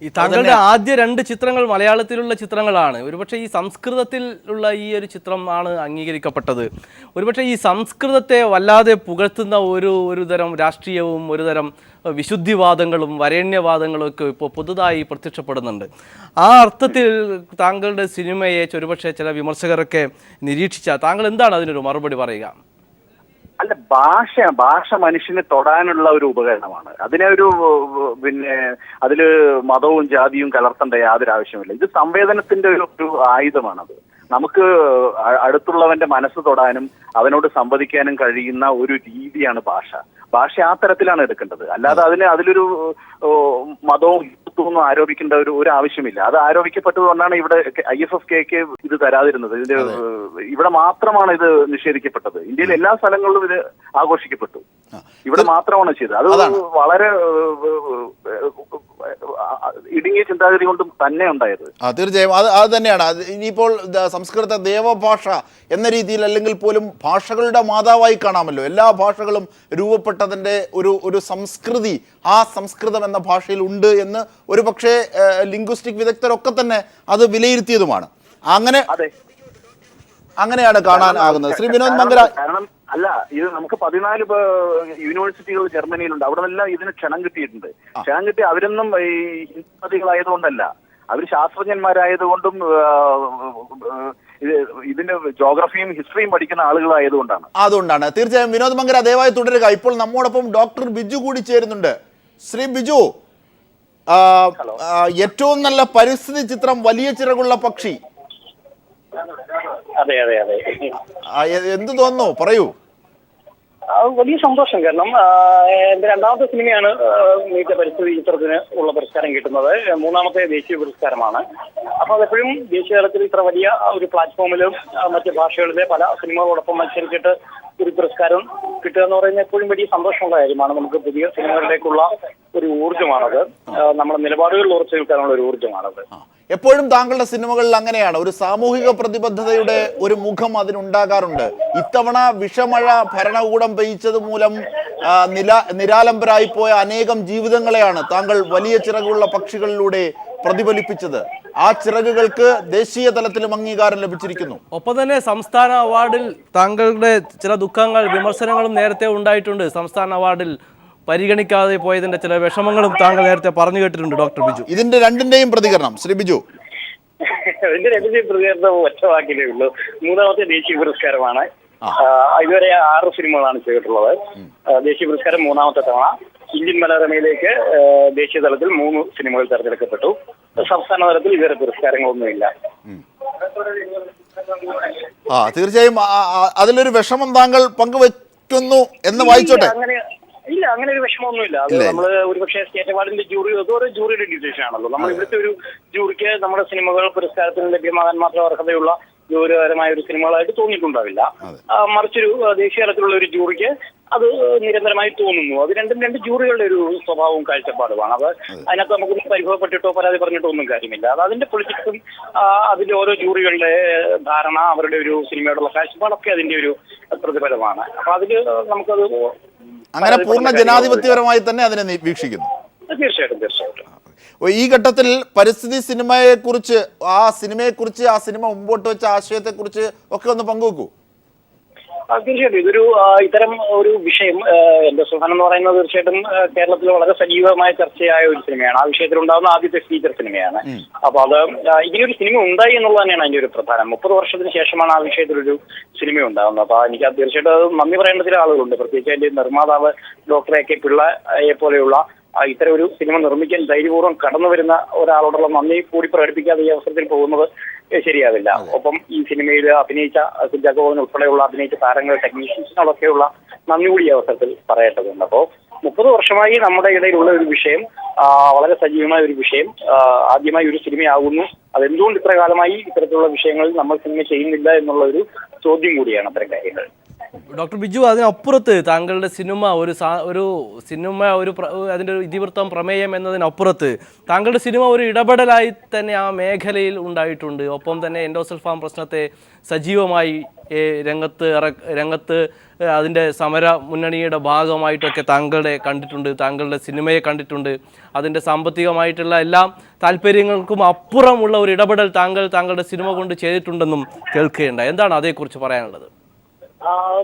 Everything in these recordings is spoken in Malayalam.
ഈ താങ്കളുടെ ആദ്യ 2 ചിത്രങ്ങൾ മലയാളത്തിലുള്ള ചിത്രങ്ങളാണ്. ഒരുപക്ഷെ ഈ സംസ്കൃതത്തിലുള്ള ഈ ഒരു ചിത്രമാണ് അംഗീകരിക്കപ്പെട്ടത്. ഒരുപക്ഷെ ഈ സംസ്കൃതത്തെ വല്ലാതെ പുകഴ്ത്തുന്ന ഒരു തരം രാഷ്ട്രീയവും ഒരുതരം വിശുദ്ധിവാദങ്ങളും വരേണ്യവാദങ്ങളും ഒക്കെ ഇപ്പോൾ പുതുതായി പ്രത്യക്ഷപ്പെടുന്നുണ്ട്. ആ അർത്ഥത്തിൽ താങ്കളുടെ സിനിമയെ ഒരുപക്ഷെ ചില വിമർശകരൊക്കെ നിരീക്ഷിച്ചാൽ താങ്കൾ എന്താണ് അതിനൊരു മറുപടി പറയുക? അല്ല, ഭാഷ മനുഷ്യനെ തൊടാനുള്ള ഒരു ഉപകരണമാണ്. അതിനൊരു അതില് മതവും ജാതിയും കലർത്തേണ്ട യാതൊരു ആവശ്യമില്ല. ഇത് സംവേദനത്തിന്റെ ഒരു ആയുധമാണത്. നമുക്ക് അടുത്തുള്ളവന്റെ മനസ്സ് തൊടാനും അവനോട് സംവദിക്കാനും കഴിയുന്ന ഒരു രീതിയാണ് ഭാഷ. ആ തരത്തിലാണ് എടുക്കേണ്ടത്. അല്ലാതെ അതിലൊരു മതവും ഹിന്ദുത്വവും ആരോപിക്കേണ്ട ഒരു ആവശ്യമില്ല. അത് ആരോപിക്കപ്പെട്ടതുകൊണ്ടാണ് ഇവിടെ IFFK ഇത് തരാതിരുന്നത്. ഇവിടെ മാത്രമാണ് ഇത് നിഷേധിക്കപ്പെട്ടത്. ഇന്ത്യയിലെ എല്ലാ സ്ഥലങ്ങളിലും ഇത് ആഘോഷിക്കപ്പെട്ടു. ഇവിടെ മാത്രമാണ് ചെയ്തത്. അത് വളരെ ഇടുങ്ങിയ ചിന്താഗതി കൊണ്ടും തന്നെ ഉണ്ടായത്. തീർച്ചയായും അത് തന്നെയാണ്. ഇനിയിപ്പോൾ സംസ്കൃത ദേവഭാഷ എന്ന രീതിയിൽ അല്ലെങ്കിൽ പോലും ഭാഷകളുടെ മാതാവായി കാണാമല്ലോ. എല്ലാ ഭാഷകളും രൂപപ്പെട്ടതിൻ്റെ ഒരു സംസ്കൃതി ആ സംസ്കൃതം എന്ന ഭാഷയിൽ ഉണ്ട് എന്ന് ഒരു പക്ഷേ ലിംഗ്വിസ്റ്റിക് വിദഗ്ധരൊക്കെ തന്നെ അത് വിലയിരുത്തിയതുമാണ്. അങ്ങനെയാണ് കാണാനാകുന്നത്. ശ്രീ വിനോദ് മങ്കര, അല്ല, ഇത് നമുക്ക് 14 യൂണിവേഴ്സിറ്റികൾ ജർമ്മനിയിലുണ്ട്. അവിടെ നിന്നെല്ലാം ഇതിന് ക്ഷണം കിട്ടിയിട്ടുണ്ട്. ക്ഷണം കിട്ടി അവരൊന്നും ഈ ഹിന്ദുമതികളായതുകൊണ്ടല്ല, അവർ ശാസ്ത്രജ്ഞന്മാരായതുകൊണ്ടും ഇതിന്റെ ജോഗ്രഫിയും ഹിസ്റ്ററിയും പഠിക്കുന്ന ആളുകളായതുകൊണ്ടാണ്. അതുകൊണ്ടാണ്. തീർച്ചയായും വിനോദ് മങ്കര ദയവായി തുടരുക. ഇപ്പോൾ നമ്മോടൊപ്പം ഡോക്ടർ ബിജു കൂടി ചേരുന്നുണ്ട്. ശ്രീ ബിജു, ഏറ്റവും നല്ല പരിസ്ഥിതി ചിത്രം വലിയ ചിറകുള്ള പക്ഷി. അതെ അതെ അതെ എന്ത് തോന്നുന്നു, പറയൂ. വലിയ സന്തോഷം. കാരണം എന്റെ 2ാമത്തെ സിനിമയാണ് മികച്ച പരിസ്ഥിതി ചിത്രത്തിന് ഉള്ള പുരസ്കാരം കിട്ടുന്നത്. 3ാമത്തെ ദേശീയ പുരസ്കാരമാണ്. അപ്പൊ അതെപ്പോഴും ദേശീയ തലത്തിൽ ഇത്ര വലിയ ഒരു പ്ലാറ്റ്ഫോമിലും മറ്റ് ഭാഷകളിലെ പല സിനിമകളോടൊപ്പം മത്സരിച്ചിട്ട് ഒരു പുരസ്കാരം കിട്ടുക എന്ന് പറയുന്നത് എപ്പോഴും വലിയ സന്തോഷമുള്ള കാര്യമാണ്. നമുക്ക് പുതിയ സിനിമകളിലേക്കുള്ള ഒരു ഊർജ്ജമാണത്. നമ്മുടെ നിലപാടുകളിൽ ഉറച്ചു നിൽക്കാനുള്ള ഒരു ഊർജ്ജമാണത്. എപ്പോഴും താങ്കളുടെ സിനിമകളിൽ അങ്ങനെയാണ്, ഒരു സാമൂഹിക പ്രതിബദ്ധതയുടെ ഒരു മുഖം അതിനുണ്ടാകാറുണ്ട്. ഇത്തവണ വിഷമഴ ഭരണകൂടം പെയ്ച്ചത് മൂലം നിരാലംബരായി പോയ അനേകം ജീവിതങ്ങളെയാണ് താങ്കൾ വലിയ ചിറകുള്ള പക്ഷികളിലൂടെ പ്രതിഫലിപ്പിച്ചത്. ആ ചിറകുകൾക്ക് ദേശീയ തലത്തിലും അംഗീകാരം ലഭിച്ചിരിക്കുന്നു. ഒപ്പം തന്നെ സംസ്ഥാന അവാർഡിൽ താങ്കളുടെ ചില ദുഃഖങ്ങൾ വിമർശനങ്ങളും നേരത്തെ ഉണ്ടായിട്ടുണ്ട്. സംസ്ഥാന അവാർഡിൽ പരിഗണിക്കാതെ പോയതിന്റെ ചില വിഷമങ്ങളും താങ്കൾ നേരത്തെ പറഞ്ഞു കേട്ടിട്ടുണ്ട്. ഡോക്ടർ ബിജു, ഇതിന്റെ രണ്ടിന്റെയും പ്രതികരണം ശ്രീ ബിജു. ഇതിന്റെ രണ്ടിന്റെയും പ്രതികരണം ഒറ്റ വാക്കിലേ ഉള്ളൂ. 3ാമത്തെ ദേശീയ പുരസ്കാരമാണ്. ഇതുവരെ 6 സിനിമകളാണ് ചെയ്തിട്ടുള്ളത്. ദേശീയ പുരസ്കാരം 3ാമത്തെ തവണ. ഇന്ത്യൻ മനോരമയിലേക്ക് ദേശീയ തലത്തിൽ 3 സിനിമകൾ തെരഞ്ഞെടുക്കപ്പെട്ടു. സംസ്ഥാന തലത്തിൽ ഇതുവരെ പുരസ്കാരങ്ങളൊന്നുമില്ല. തീർച്ചയായും അതിലൊരു വിഷമം താങ്കൾ പങ്കുവെക്കുന്നു എന്ന് വായിച്ചോട്ടെ. ഇല്ല, അങ്ങനെ ഒരു വിഷമമൊന്നുമില്ല. അത് നമ്മള് ഒരുപക്ഷെ സ്റ്റേറ്റ് അവാർഡിന്റെ ജൂറി ഓരോ ജൂറിയുടെ ഡിസിഷൻ ആണല്ലോ. നമ്മൾ ഇവിടുത്തെ ഒരു ജൂറിക്ക് നമ്മുടെ സിനിമകൾ പുരസ്കാരത്തിന് ലഭ്യമാകാൻ മാത്രം അർഹതയുള്ള ഗൗരവകരമായ ഒരു സിനിമകളായിട്ട് തോന്നിയിട്ടുണ്ടാവില്ല. മറിച്ചൊരു ദേശീയ തലത്തിലുള്ള ഒരു ജൂറിക്ക് അത് നിരന്തരമായി തോന്നുന്നു. അത് രണ്ടും 2 ജൂറികളുടെ ഒരു സ്വഭാവവും കാഴ്ചപ്പാടുമാണ്. അത് അതിനകത്ത് നമുക്ക് പരിഭവപ്പെട്ടിട്ടോ പരാതി പറഞ്ഞിട്ടോ ഒന്നും കാര്യമില്ല. അത് അതിന്റെ പൊളിറ്റിക്സും അതിന്റെ ഓരോ ജൂറികളുടെ ധാരണ, അവരുടെ ഒരു സിനിമയോടുള്ള കാഴ്ചപ്പാടൊക്കെ അതിന്റെ ഒരു പ്രതിഫലമാണ്. അപ്പൊ അതില് നമുക്കത് അങ്ങനെ പൂർണ്ണ ജനാധിപത്യപരമായി തന്നെ അതിനെ വീക്ഷിക്കുന്നു. തീർച്ചയായിട്ടും. ഈ ഘട്ടത്തിൽ പരിസ്ഥിതി സിനിമയെക്കുറിച്ച് ആ സിനിമ മുമ്പോട്ട് വെച്ച ആശയത്തെക്കുറിച്ച് ഒക്കെ ഒന്ന് പങ്കുവെക്കൂ. തീർച്ചയായിട്ടും ഇതൊരു ഇത്തരം ഒരു വിഷയം എന്റെ സുഹാൻ എന്ന് പറയുന്നത് തീർച്ചയായിട്ടും കേരളത്തിൽ വളരെ സജീവമായ ചർച്ചയായ ഒരു സിനിമയാണ്. ആ വിഷയത്തിലുണ്ടാകുന്ന ആദ്യത്തെ ഫീച്ചർ സിനിമയാണ്. അപ്പൊ അത് ഇങ്ങനെയൊരു സിനിമ ഉണ്ടായി എന്നുള്ളത് തന്നെയാണ് അതിന്റെ ഒരു പ്രധാനം. 30 വർഷത്തിന് ശേഷമാണ് ആ വിഷയത്തിലൊരു സിനിമ ഉണ്ടാകുന്നത്. അപ്പൊ എനിക്ക് തീർച്ചയായിട്ടും അത് നന്ദി പറയേണ്ട ചില ആളുകളുണ്ട്. പ്രത്യേകിച്ച് അതിന്റെ നിർമ്മാതാവ് ഡോക്ടർ AK പിള്ളയെ പോലെയുള്ള ഇത്തരം ഒരു സിനിമ നിർമ്മിക്കാൻ ധൈര്യപൂർവ്വം കടന്നു വരുന്ന ഒരാളോടുള്ള നന്ദി കൂടി പ്രകടിപ്പിക്കാതെ ഈ അവസരത്തിൽ പോകുന്നത് ശരിയാവില്ല. ഒപ്പം ഈ സിനിമയിൽ അഭിനയിച്ച കുഞ്ചാക്കോവൻ ഉൾപ്പെടെയുള്ള അഭിനയിച്ച താരങ്ങൾ, ടെക്നീഷ്യൻസിനോടൊക്കെയുള്ള നന്ദി കൂടി ഈ അവസരത്തിൽ പറയേണ്ടതുണ്ട്. അപ്പോൾ 30 വർഷമായി നമ്മുടെ ഇടയിലുള്ള ഒരു വിഷയം, വളരെ സജീവമായ ഒരു വിഷയം, ആദ്യമായി ഒരു സിനിമയാകുന്നു. അതെന്തുകൊണ്ട് ഇത്ര കാലമായി ഇത്തരത്തിലുള്ള വിഷയങ്ങളിൽ നമ്മൾ സിനിമ ചെയ്യുന്നില്ല എന്നുള്ള ഒരു ചോദ്യം കൂടിയാണ് അത്തരം കാര്യങ്ങൾ. ഡോക്ടർ ബിജു, അതിനപ്പുറത്ത് താങ്കളുടെ സിനിമ അതിൻ്റെ ഒരു ഇതിവൃത്തം പ്രമേയം എന്നതിനപ്പുറത്ത് താങ്കളുടെ സിനിമ ഒരു ഇടപെടലായി തന്നെ ആ മേഖലയിൽ ഉണ്ടായിട്ടുണ്ട്. ഒപ്പം തന്നെ എൻഡോസൾഫാൻ പ്രശ്നത്തെ സജീവമായി രംഗത്ത് അതിൻ്റെ സമര മുന്നണിയുടെ ഭാഗമായിട്ടൊക്കെ താങ്കളുടെ സിനിമയെ കണ്ടിട്ടുണ്ട്. അതിൻ്റെ സാമ്പത്തികമായിട്ടുള്ള എല്ലാ താല്പര്യങ്ങൾക്കും അപ്പുറമുള്ള ഒരു ഇടപെടൽ താങ്കളുടെ സിനിമ കൊണ്ട് ചെയ്തിട്ടുണ്ടെന്നും കേൾക്കുകയുണ്ടായി. എന്താണ് അതേക്കുറിച്ച് പറയാനുള്ളത്?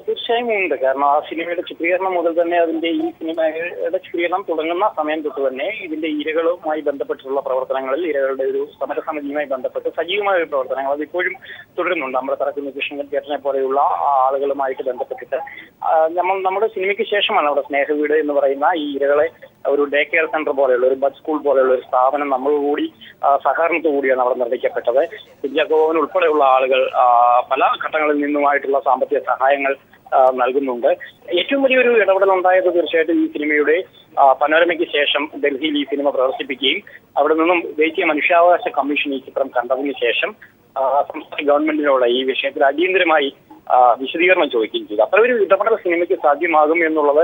തീർച്ചയായും ഉണ്ട്. കാരണം ആ സിനിമയുടെ ചിത്രീകരണം മുതൽ തന്നെ അതിന്റെ ഈ സിനിമയുടെ ചിത്രീകരണം തുടങ്ങുന്ന സമയം തൊട്ട് തന്നെ ഇതിന്റെ ഇരകളുമായി ബന്ധപ്പെട്ടിട്ടുള്ള പ്രവർത്തനങ്ങളിൽ, ഇരകളുടെ ഒരു സമരസമിതിയുമായി ബന്ധപ്പെട്ട് സജീവമായ ഒരു പ്രവർത്തനങ്ങൾ അത് ഇപ്പോഴും തുടരുന്നുണ്ട്. അമൃതറ കുഞ്ഞികൃഷ്ണൻ തിയേറ്ററിനെ പോലെയുള്ള ആളുകളുമായിട്ട് ബന്ധപ്പെട്ടിട്ട് നമ്മുടെ സിനിമയ്ക്ക് ശേഷമാണ് അവിടെ സ്നേഹവീട് എന്ന് പറയുന്ന ഈ ഇരകളെ ഒരു ഡേ കെയർ സെന്റർ പോലെയുള്ള ഒരു ബഡ് സ്കൂൾ പോലെയുള്ള ഒരു സ്ഥാപനം നമ്മളോടുകൂടി സഹകരണത്തോടുകൂടിയാണ് അവിടെ നിർമ്മിക്കപ്പെട്ടത്. കുഞ്ചാക്കോവൻ ഉൾപ്പെടെയുള്ള ആളുകൾ പല ഘട്ടങ്ങളിൽ നിന്നുമായിട്ടുള്ള സാമ്പത്തിക സഹായങ്ങൾ നൽകുന്നുണ്ട്. ഏറ്റവും വലിയൊരു ഇടപെടൽ ഉണ്ടായത് തീർച്ചയായിട്ടും ഈ സിനിമയുടെ പനോരമയ്ക്ക് ശേഷം ഡൽഹിയിൽ ഈ സിനിമ പ്രദർശിപ്പിക്കുകയും അവിടെ നിന്നും ദേശീയ മനുഷ്യാവകാശ കമ്മീഷൻ ഈ ചിത്രം കണ്ടതിന് ശേഷം സംസ്ഥാന ഗവൺമെന്റിനോട് ഈ വിഷയത്തിൽ അടിയന്തരമായി വിശദീകരണം ചോദിക്കുകയും ചെയ്തു. അത്ര ഒരു ഇടപെടൽ സിനിമയ്ക്ക് സാധ്യമാകും എന്നുള്ളത്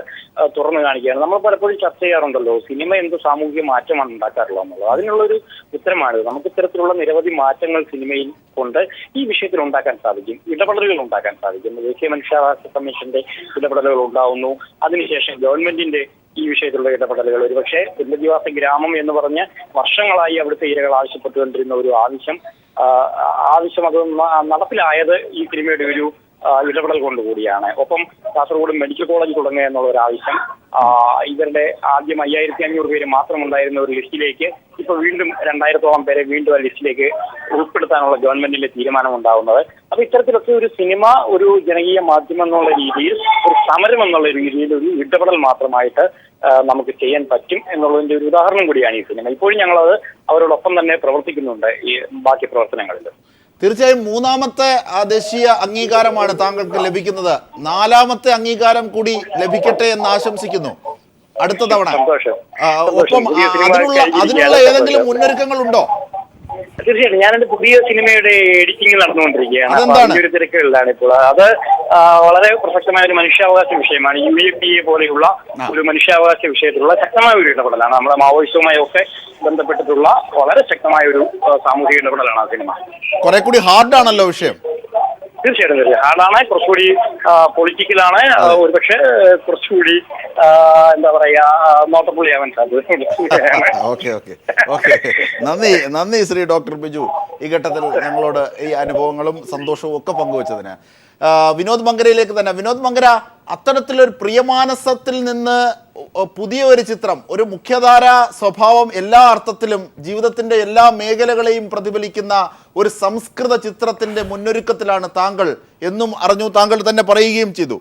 തുറന്നു കാണിക്കുകയാണ്. നമ്മൾ പലപ്പോഴും ചർച്ച ചെയ്യാറുണ്ടല്ലോ സിനിമ എന്ത് സാമൂഹിക മാറ്റമാണ് ഉണ്ടാക്കാറുള്ളത് എന്നുള്ളത്. അതിനുള്ളൊരു ഉത്തരമാണിത്. നമുക്ക് ഇത്തരത്തിലുള്ള നിരവധി മാറ്റങ്ങൾ സിനിമയിൽ കൊണ്ട് ഈ വിഷയത്തിൽ ഉണ്ടാക്കാൻ സാധിക്കും, ഇടപെടലുകൾ ഉണ്ടാക്കാൻ സാധിക്കും. ദേശീയ മനുഷ്യാവകാശ കമ്മീഷന്റെ ഇടപെടലുകൾ ഉണ്ടാവുന്നു. അതിനുശേഷം ഗവൺമെന്റിന്റെ ഈ വിഷയത്തിലുള്ള ഇടപെടലുകൾ, ഒരുപക്ഷെ പുനരധിവാസ ഗ്രാമം എന്ന് പറഞ്ഞ് വർഷങ്ങളായി അവിടുത്തെ ഇരകൾ ആവശ്യപ്പെട്ടുകൊണ്ടിരുന്ന ഒരു ആവശ്യം അത് നടപ്പിലായത് ഈ സിനിമയുടെ ഒരു ഇടപെടൽ കൊണ്ടുകൂടിയാണ്. ഒപ്പം കാസർഗോഡ് മെഡിക്കൽ കോളേജ് തുടങ്ങുക എന്നുള്ള ഒരു ആവശ്യം ഇവരുടെ ആദ്യം 5500 പേര് മാത്രം ഉണ്ടായിരുന്ന ഒരു ലിസ്റ്റിലേക്ക് ഇപ്പൊ വീണ്ടും 2000-ഓളം പേരെ വീണ്ടും ആ ലിസ്റ്റിലേക്ക് ഉൾപ്പെടുത്താനുള്ള ഗവൺമെന്റിന്റെ തീരുമാനം ഉണ്ടാവുന്നത്. അപ്പൊ ഇത്തരത്തിലൊക്കെ ഒരു സിനിമ ഒരു ജനകീയ മാധ്യമം എന്നുള്ള രീതിയിൽ, ഒരു സമരം എന്നുള്ള രീതിയിൽ ഒരു ഇടപെടൽ മാത്രമായിട്ട് നമുക്ക് ചെയ്യാൻ പറ്റും എന്നുള്ളതിന്റെ ഒരു ഉദാഹരണം കൂടിയാണ് ഈ സിനിമ. ഇപ്പോഴും ഞങ്ങളത് അവരോടൊപ്പം തന്നെ പ്രവർത്തിക്കുന്നുണ്ട് ഈ ബാക്കി പ്രവർത്തനങ്ങളിൽ. തീർച്ചയായും മൂന്നാമത്തെ ദേശീയ അംഗീകാരമാണ് താങ്കൾക്ക് ലഭിക്കുന്നത്. 4ാമത്തെ അംഗീകാരം കൂടി ലഭിക്കട്ടെ എന്ന് ആശംസിക്കുന്നു അടുത്ത തവണ. ഒപ്പം അതിനുള്ള ഏതെങ്കിലും മുന്നൊരുക്കങ്ങൾ ഉണ്ടോ? തീർച്ചയായിട്ടും ഞാനെന്റെ പുതിയ സിനിമയുടെ എഡിറ്റിംഗ് നടന്നുകൊണ്ടിരിക്കുകയാണ്. ഒരു തിരക്കുകളിലാണ് ഇപ്പോൾ. അത് വളരെ പ്രസക്തമായ ഒരു മനുഷ്യാവകാശ വിഷയമാണ്. UAPA പോലെയുള്ള ഒരു മനുഷ്യാവകാശ വിഷയത്തിലുള്ള ശക്തമായ ഒരു ഇടപെടലാണ്. നമ്മുടെ മാവോയിസ്റ്റുമായി ഒക്കെ ബന്ധപ്പെട്ടിട്ടുള്ള വളരെ ശക്തമായ ഒരു സാമൂഹിക ഇടപെടലാണ് ആ സിനിമ. കുറെ കൂടി ഹാർഡാണല്ലോ വിഷയം. തീർച്ചയായിട്ടും ഹാർഡാണ്, കുറച്ചുകൂടി പൊളിറ്റിക്കലാണ്, ഒരുപക്ഷെ കുറച്ചുകൂടി എന്താ പറയാ നോട്ടപ്പുള്ളിയാവാൻ സാധ്യത. നന്ദി ശ്രീ ഡോക്ടർ ബിജു, ഈ ഘട്ടത്തിൽ ഞങ്ങളോട് ഈ അനുഭവങ്ങളും സന്തോഷവും ഒക്കെ പങ്കുവച്ചതിന്. വിനോദ് മങ്കരയിലേക്ക് തന്നെ. വിനോദ് മങ്കര, അത്തരത്തിലൊരു പ്രിയമാനസത്തിൽ നിന്ന് പുതിയ ഒരു ചിത്രം, ഒരു മുഖ്യധാര സ്വഭാവം എല്ലാ അർത്ഥത്തിലും ജീവിതത്തിന്റെ എല്ലാ മേഖലകളെയും പ്രതിഫലിക്കുന്ന ഒരു സംസ്കൃത ചിത്രത്തിന്റെ മുന്നൊരുക്കത്തിലാണ് താങ്കൾ എന്നും അറിഞ്ഞു. താങ്കൾ തന്നെ പറയുകയും ചെയ്തു.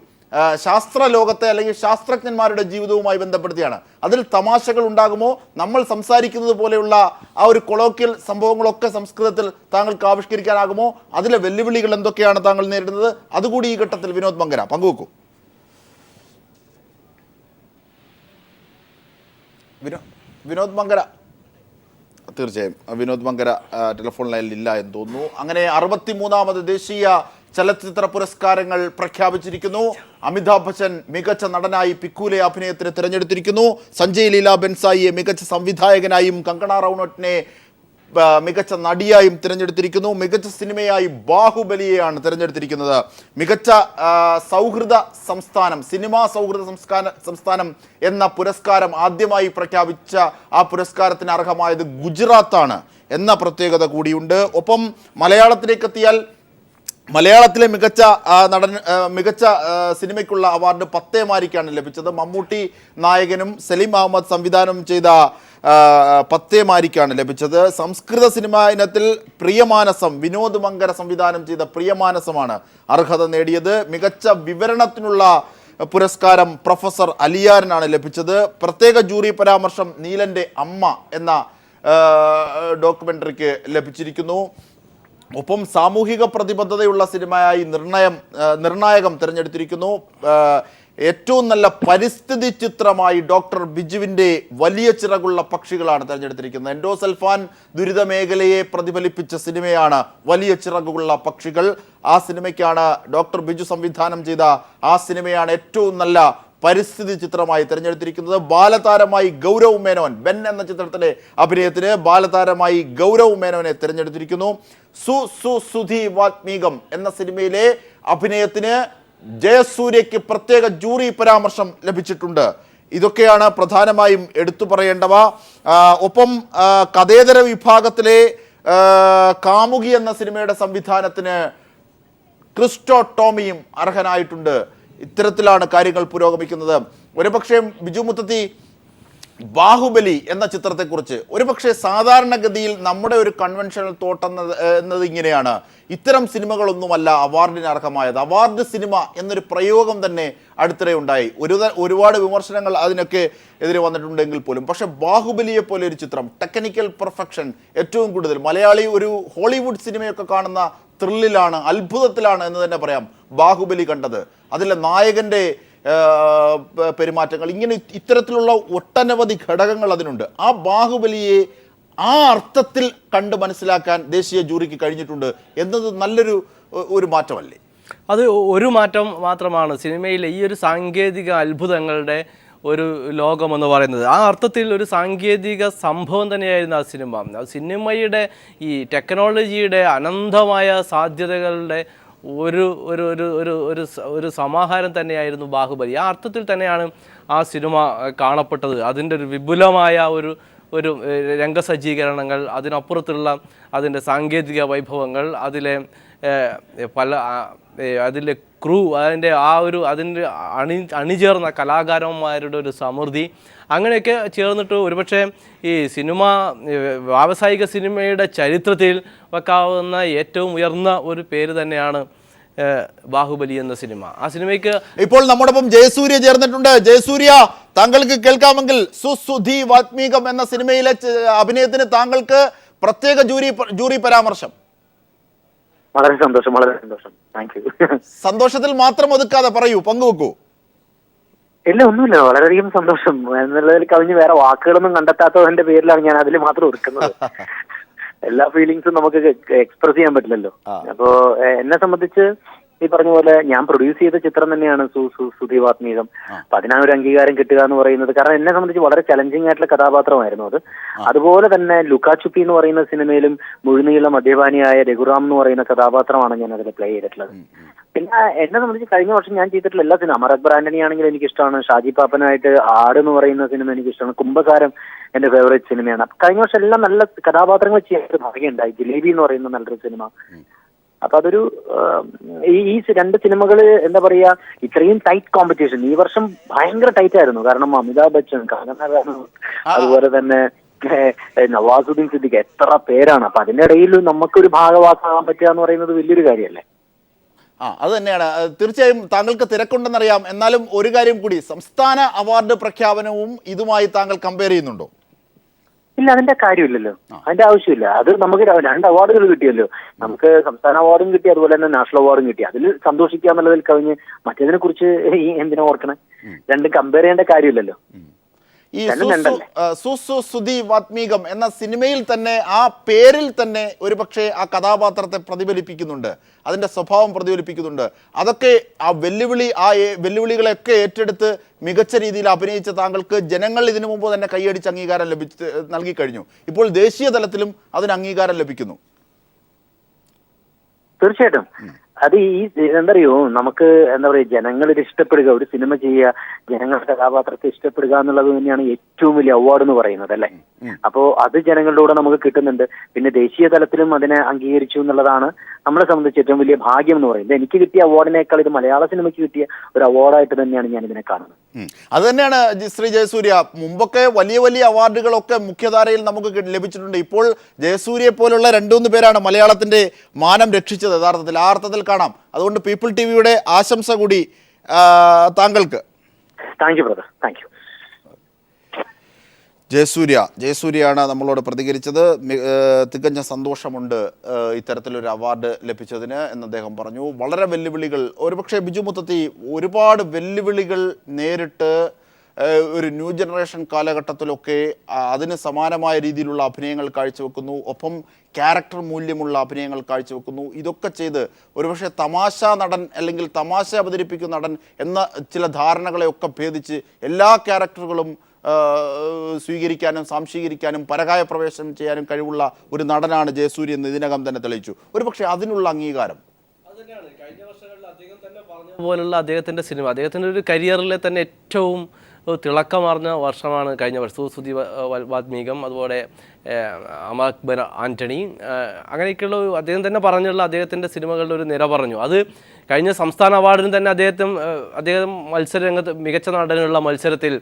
ശാസ്ത്ര ലോകത്തെ അല്ലെങ്കിൽ ശാസ്ത്രജ്ഞന്മാരുടെ ജീവിതവുമായി ബന്ധപ്പെടുത്തിയാണ്. അതിൽ തമാശകൾ ഉണ്ടാകുമോ? നമ്മൾ സംസാരിക്കുന്നത് പോലെയുള്ള ആ ഒരു കൊളോക്കിയൽ സംഭവങ്ങളൊക്കെ സംസ്കൃതത്തിൽ താങ്കൾക്ക് ആവിഷ്കരിക്കാനാകുമോ? അതിലെ വെല്ലുവിളികൾ എന്തൊക്കെയാണ് താങ്കൾ നേരിടുന്നത്? അതുകൂടി ഈ ഘട്ടത്തിൽ വിനോദ് മങ്കര പങ്കുവെക്കൂ. വിനോദ് മങ്കര, തീർച്ചയായും വിനോദ് മങ്കര ടെലിഫോൺ ലൈനിൽ ഇല്ല എന്ന് തോന്നുന്നു. അങ്ങനെ 63ാമത് ദേശീയ ചലച്ചിത്ര പുരസ്കാരങ്ങൾ പ്രഖ്യാപിച്ചിരിക്കുന്നു. അമിതാഭ് ബച്ചൻ മികച്ച നടനായി പിക്കൂലെ അഭിനയത്തിന് തിരഞ്ഞെടുത്തിരിക്കുന്നു. സഞ്ജയ് ലീല ബൻസായിയെ മികച്ച സംവിധായകനായും കങ്കണ റൗണറ്റിനെ മികച്ച നടിയായും തിരഞ്ഞെടുത്തിരിക്കുന്നു. മികച്ച സിനിമയായി ബാഹുബലിയെയാണ് തിരഞ്ഞെടുത്തിരിക്കുന്നത്. മികച്ച സൗഹൃദ സംസ്ഥാനം, സിനിമാ സൗഹൃദ സംസ്ഥാനം എന്ന പുരസ്കാരം ആദ്യമായി പ്രഖ്യാപിച്ച ആ പുരസ്കാരത്തിന് അർഹമായത് ഗുജറാത്താണ് എന്ന പ്രത്യേകത കൂടിയുണ്ട്. ഒപ്പം മലയാളത്തിലേക്ക് എത്തിയാൽ മലയാളത്തിലെ മികച്ച സിനിമയ്ക്കുള്ള അവാർഡ് പത്തേമാരിക്കാണ് ലഭിച്ചത്. മമ്മൂട്ടി നായകനും സലീം അഹമ്മദ് സംവിധാനം ചെയ്ത പത്തേമാരിക്കാണ് ലഭിച്ചത്. സംസ്കൃത സിനിമ ഇനത്തിൽ പ്രിയമാനസം, വിനോദ് മങ്കര സംവിധാനം ചെയ്ത പ്രിയമാനസമാണ് അർഹത നേടിയത്. മികച്ച വിവരണത്തിനുള്ള പുരസ്കാരം പ്രൊഫസർ അലിയാറിനാണ് ലഭിച്ചത്. പ്രത്യേക ജൂറി പരാമർശം നീലൻ്റെ അമ്മ എന്ന ഡോക്യുമെൻ്ററിക്ക് ലഭിച്ചിരിക്കുന്നു. ഒപ്പം സാമൂഹിക പ്രതിബദ്ധതയുള്ള സിനിമയായി നിർണായകം തിരഞ്ഞെടുത്തിരിക്കുന്നു. ഏറ്റവും നല്ല പരിസ്ഥിതി ചിത്രമായി ഡോക്ടർ ബിജുവിൻ്റെ വലിയ ചിറകുള്ള പക്ഷികളാണ് തിരഞ്ഞെടുത്തിരിക്കുന്നത്. എൻഡോസൾഫാൻ ദുരിത മേഖലയെ പ്രതിഫലിപ്പിച്ച സിനിമയാണ് വലിയ ചിറകുള്ള പക്ഷികൾ. ആ സിനിമയ്ക്കാണ് ഡോക്ടർ ബിജു സംവിധാനം ചെയ്ത ആ സിനിമയാണ് ഏറ്റവും നല്ല പരിസ്ഥിതി ചിത്രമായി തിരഞ്ഞെടുത്തിരിക്കുന്നത്. ബാലതാരമായി ഗൗരവ് മേനോൻ, ബെൻ എന്ന ചിത്രത്തിലെ അഭിനയത്തിന് ബാലതാരമായി ഗൗരവ് മേനോനെ തിരഞ്ഞെടുത്തിരിക്കുന്നു. സുധി വാത്മീകം എന്ന സിനിമയിലെ അഭിനയത്തിന് ജയസൂര്യയ്ക്ക് പ്രത്യേക ജൂറി പരാമർശം ലഭിച്ചിട്ടുണ്ട്. ഇതൊക്കെയാണ് പ്രധാനമായും എടുത്തു പറയേണ്ടവ. ഒപ്പം കഥേതര വിഭാഗത്തിലെ കാമുകി എന്ന സിനിമയുടെ സംവിധാനത്തിന് ക്രിസ്റ്റോ ടോമിയും അർഹനായിട്ടുണ്ട്. ഇത്തരത്തിലാണ് കാര്യങ്ങൾ പുരോഗമിക്കുന്നത്. ഒരുപക്ഷെ ബിജു മുത്തത്തി, ബാഹുബലി എന്ന ചിത്രത്തെക്കുറിച്ച് ഒരുപക്ഷെ സാധാരണഗതിയിൽ നമ്മുടെ ഒരു കൺവെൻഷണൽ തോട്ട് എന്നത് ഇങ്ങനെയാണ്, ഇത്തരം സിനിമകളൊന്നുമല്ല അവാർഡിന് അർഹമായത്. അവാർഡ് സിനിമ എന്നൊരു പ്രയോഗം തന്നെ അടുത്തിടെ ഉണ്ടായി. ഒരുപാട് വിമർശനങ്ങൾ അതിനൊക്കെ എതിരെ വന്നിട്ടുണ്ടെങ്കിൽ പോലും. പക്ഷെ ബാഹുബലിയെ പോലെ ഒരു ചിത്രം, ടെക്നിക്കൽ പെർഫെക്ഷൻ ഏറ്റവും കൂടുതൽ, മലയാളി ഒരു ഹോളിവുഡ് സിനിമയൊക്കെ കാണുന്ന ത്രില്ലിലാണ്, അത്ഭുതത്തിലാണ് എന്ന് തന്നെ പറയാം ബാഹുബലി കണ്ടത്. അതിലെ നായകൻ്റെ പെരുമാറ്റങ്ങൾ, ഇങ്ങനെ ഇത്തരത്തിലുള്ള ഒട്ടനവധി ഘടകങ്ങൾ അതിനുണ്ട്. ആ ബാഹുബലിയെ ആ അർത്ഥത്തിൽ കണ്ട് മനസ്സിലാക്കാൻ ദേശീയ ജൂറിക്ക് കഴിഞ്ഞിട്ടുണ്ട് എന്നത് നല്ലൊരു മാറ്റമല്ലേ? അത് ഒരു മാറ്റം മാത്രമാണ് സിനിമയിലെ ഈ ഒരു സാങ്കേതിക അത്ഭുതങ്ങളുടെ ഒരു ലോകമെന്ന് പറയുന്നത്. ആ അർത്ഥത്തിൽ ഒരു സാങ്കേതിക സംഭവം തന്നെയായിരുന്നു ആ സിനിമ. സിനിമയുടെ ഈ ടെക്നോളജിയുടെ അനന്തമായ സാധ്യതകളുടെ ഒരു ഒരു ഒരു ഒരു ഒരു ഒരു സമാഹാരം തന്നെയായിരുന്നു ബാഹുബലി. ആ അർത്ഥത്തിൽ തന്നെയാണ് ആ സിനിമ കാണപ്പെട്ടത്. അതിൻ്റെ ഒരു വിപുലമായ ഒരു രംഗസജ്ജീകരണങ്ങൾ, അതിനപ്പുറത്തുള്ള അതിൻ്റെ സാങ്കേതിക വൈഭവങ്ങൾ, അതിലെ ക്രൂ, അതിൻ്റെ അണിചേർന്ന കലാകാരന്മാരുടെ ഒരു സമൃദ്ധി, അങ്ങനെയൊക്കെ ചേർന്നിട്ട് ഒരുപക്ഷെ ഈ വ്യാവസായിക സിനിമയുടെ ചരിത്രത്തിൽ വെക്കാവുന്ന ഏറ്റവും ഉയർന്ന ഒരു പേര് തന്നെയാണ് ബാഹുബലി എന്ന സിനിമ. ആ സിനിമയ്ക്ക് ഇപ്പോൾ നമ്മോടൊപ്പം ജയസൂര്യ ചേർന്നിട്ടുണ്ട്. ജയസൂര്യ, താങ്കൾക്ക് കേൾക്കാമെങ്കിൽ സുധി വാത്മീകം എന്ന സിനിമയിലെ അഭിനയത്തിന് താങ്കൾക്ക് പ്രത്യേക ജൂറി പരാമർശം. വളരെ സന്തോഷം, വളരെ സന്തോഷം. Thank you. സന്തോഷത്തിൽ മാത്രം ഒതുക്കാതെ പറയൂ, പങ്കുവെക്കൂ. ഇല്ല, ഒന്നുമില്ല, വളരെയധികം സന്തോഷം എന്നുള്ളതിൽ കവിഞ്ഞ് വേറെ വാക്കുകളൊന്നും കണ്ടെത്താത്തതിന്റെ പേരിലാണ് ഞാൻ അതിൽ മാത്രം എടുക്കുന്നത്. എല്ലാ ഫീലിങ്സും നമുക്ക് എക്സ്പ്രസ് ചെയ്യാൻ പറ്റില്ലല്ലോ. അപ്പോ എന്നെ സംബന്ധിച്ച് ഈ പറഞ്ഞ പോലെ ഞാൻ പ്രൊഡ്യൂസ് ചെയ്ത ചിത്രം തന്നെയാണ് സുധി വാത്മീകം. അപ്പൊ അതിനാണ് ഒരു അംഗീകാരം കിട്ടുക എന്ന് പറയുന്നത്. കാരണം എന്നെ സംബന്ധിച്ച് വളരെ ചലഞ്ചിങ് ആയിട്ടുള്ള കഥാപാത്രമായിരുന്നു അത്. അതുപോലെ തന്നെ ലുക്കാച്ചുപ്പി എന്ന് പറയുന്ന സിനിമയിലും മുഴുനീള മദ്യപാനിയായ രഘുറാം എന്ന് പറയുന്ന കഥാപാത്രമാണ് ഞാൻ അതിൽ പ്ലേ ചെയ്തിട്ടുള്ളത്. പിന്നെ എന്നെ സംബന്ധിച്ച് കഴിഞ്ഞ വർഷം ഞാൻ ചെയ്തിട്ടുള്ള എല്ലാ സിനിമ, അമർ അക്ബർ ആന്റണി ആണെങ്കിൽ എനിക്കിഷ്ടമാണ്, ഷാജി പാപ്പനായിട്ട് ആട് എന്ന് പറയുന്ന സിനിമ എനിക്കിഷ്ടമാണ്, കുംഭസാരം എന്റെ ഫേവറേറ്റ് സിനിമയാണ്. അപ്പൊ കഴിഞ്ഞ വർഷം എല്ലാം നല്ല കഥാപാത്രങ്ങൾ ചെയ്യാൻ ഭാഗ്യമുണ്ടായി. ജിലേബി എന്ന് പറയുന്ന നല്ലൊരു സിനിമ. അപ്പൊ അതൊരു ഈ രണ്ട് സിനിമകള് എന്താ പറയാ, ഇത്രയും ടൈറ്റ് കോമ്പറ്റീഷൻ ഈ വർഷം ഭയങ്കര ടൈറ്റ് ആയിരുന്നു. കാരണം അമിതാഭ് ബച്ചൻ, കങ്കന റണൌട്ട്, അതുപോലെ തന്നെ നവാസുദ്ദീൻ സിദ്ദിഖ്, എത്ര പേരാണ്. അപ്പൊ അതിന്റെ ഇടയിൽ നമുക്കൊരു ഭാഗവാക്കാകാൻ പറ്റുക എന്ന് പറയുന്നത് വലിയൊരു കാര്യമല്ലേ. അത് തന്നെയാണ്. തീർച്ചയായും താങ്കൾക്ക് തിരക്കുണ്ടെന്നറിയാം. എന്നാലും ഒരു കാര്യം കൂടി, സംസ്ഥാന അവാർഡ് പ്രഖ്യാപനവും ഇതുമായി താങ്കൾ കമ്പയർ ചെയ്യുന്നുണ്ടോ? ഇല്ല, അതിന്റെ കാര്യമില്ലല്ലോ, അതിന്റെ ആവശ്യമില്ല. അത് നമുക്ക് 2 അവാർഡുകൾ കിട്ടിയല്ലോ. നമുക്ക് സംസ്ഥാന അവാർഡും കിട്ടി, അതുപോലെ തന്നെ നാഷണൽ അവാർഡും കിട്ടി. അതിൽ സന്തോഷിക്കുക എന്നുള്ളതിൽ കവിഞ്ഞ് മറ്റേതിനെ കുറിച്ച് എന്തിനാ ഓർക്കണേ? രണ്ടും കമ്പയർ ചെയ്യേണ്ട കാര്യമില്ലല്ലോ. ഈ സുധി വാത്മീകം എന്ന സിനിമയിൽ തന്നെ, ആ പേരിൽ തന്നെ ഒരുപക്ഷെ ആ കഥാപാത്രത്തെ പ്രതിഫലിപ്പിക്കുന്നുണ്ട്, അതിൻ്റെ സ്വഭാവം പ്രതിഫലിപ്പിക്കുന്നുണ്ട്. അതൊക്കെ ആ വെല്ലുവിളികളെയൊക്കെ ഏറ്റെടുത്ത് മികച്ച രീതിയിൽ അഭിനയിച്ച താങ്കൾക്ക് ജനങ്ങൾ ഇതിനു മുമ്പ് തന്നെ കൈയടിച്ച് അംഗീകാരം നൽകി കഴിഞ്ഞു. ഇപ്പോൾ ദേശീയ തലത്തിലും അതിന് അംഗീകാരം ലഭിക്കുന്നു. തീർച്ചയായിട്ടും അത് എന്തറിയോ, നമുക്ക് എന്താ പറയുക, ജനങ്ങളിൽ ഇഷ്ടപ്പെടുക, ഒരു സിനിമ ചെയ്യുക, ജനങ്ങളുടെ കഥാപാത്രത്തെ ഇഷ്ടപ്പെടുക എന്നുള്ളത് തന്നെയാണ് ഏറ്റവും വലിയ അവാർഡ് എന്ന് പറയുന്നത്, അല്ലേ? അപ്പോ അത് ജനങ്ങളിലൂടെ നമുക്ക് കിട്ടുന്നുണ്ട്. പിന്നെ ദേശീയ തലത്തിലും അതിനെ അംഗീകരിച്ചു എന്നുള്ളതാണ് നമ്മളെ സംബന്ധിച്ച് ഏറ്റവും വലിയ ഭാഗ്യം എന്ന് പറയുന്നത്. എനിക്ക് കിട്ടിയ അവാർഡിനേക്കാൾ ഇത് മലയാള സിനിമയ്ക്ക് കിട്ടിയ ഒരു അവാർഡായിട്ട് തന്നെയാണ് ഞാൻ ഇതിനെ കാണുന്നത്. അത് തന്നെയാണ് ശ്രീ ജയസൂര്യ. മുമ്പൊക്കെ വലിയ വലിയ അവാർഡുകളൊക്കെ മുഖ്യധാരയിൽ നമുക്ക് ലഭിച്ചിട്ടുണ്ട്. ഇപ്പോൾ ജയസൂര്യയെ പോലുള്ള 2-3 പേരാണ് മലയാളത്തിന്റെ മാനം രക്ഷിച്ചത് യഥാർത്ഥത്തിൽ. ആ അർത്ഥത്തിൽ കാണാം. അതുകൊണ്ട് പീപ്പിൾ ടിവിയുടെ ആശംസ കൂടി താങ്കൾക്ക്. Thank you brother, thank you. ജയസൂര്യയാണ് നമ്മളോട് പ്രതികരിച്ചത്. തികഞ്ഞ സന്തോഷമുണ്ട് ഇത്തരത്തിലൊരു അവാർഡ് ലഭിച്ചതിന് എന്ന് അദ്ദേഹം പറഞ്ഞു. വളരെ വെല്ലുവിളികൾ, ഒരുപക്ഷെ ബിജു മുത്തത്തി ഒരുപാട് വെല്ലുവിളികൾ നേരിട്ട് ഒരു ന്യൂ ജനറേഷൻ കാലഘട്ടത്തിലൊക്കെ അതിന് സമാനമായ രീതിയിലുള്ള അഭിനയങ്ങൾ കാഴ്ചവെക്കുന്നു, ഒപ്പം ക്യാരക്ടർ മൂല്യമുള്ള അഭിനയങ്ങൾ കാഴ്ചവെക്കുന്നു. ഇതൊക്കെ ചെയ്ത് ഒരുപക്ഷെ തമാശ നടൻ അല്ലെങ്കിൽ തമാശ അവതരിപ്പിക്കുന്ന നടൻ എന്ന ചില ധാരണകളെയൊക്കെ ഭേദിച്ച് എല്ലാ ക്യാരക്ടറുകളും സ്വീകരിക്കാനും സാംശീകരിക്കാനും പരകായ പ്രവേശനം ചെയ്യാനും കഴിവുള്ള ഒരു നടനാണ് ജയസൂര്യ എന്ന് ഇതിനകം തന്നെ തെളിയിച്ചു. ഒരുപക്ഷെ അതിനുള്ള അംഗീകാരം അതുതന്നെയാണ് കഴിഞ്ഞ വർഷങ്ങളിൽ അദ്ദേഹം തന്നെ പറഞ്ഞ പോലുള്ള അദ്ദേഹത്തിൻ്റെ സിനിമ, അദ്ദേഹത്തിൻ്റെ ഒരു കരിയറിലെ തന്നെ ഏറ്റവും തിളക്കമാർന്ന വർഷമാണ് കഴിഞ്ഞ വർഷം. സുധി വാത്മീകം, അതുപോലെ അമർ അക്ബർ ആൻ്റണി, അങ്ങനെയൊക്കെയുള്ള അദ്ദേഹം തന്നെ പറഞ്ഞുള്ള അദ്ദേഹത്തിൻ്റെ സിനിമകളുടെ ഒരു നിര പറഞ്ഞു. അത് കഴിഞ്ഞ സംസ്ഥാന അവാർഡിന് തന്നെ അദ്ദേഹം മത്സരരംഗത്ത് മികച്ച നടനുള്ള മത്സരത്തിൽ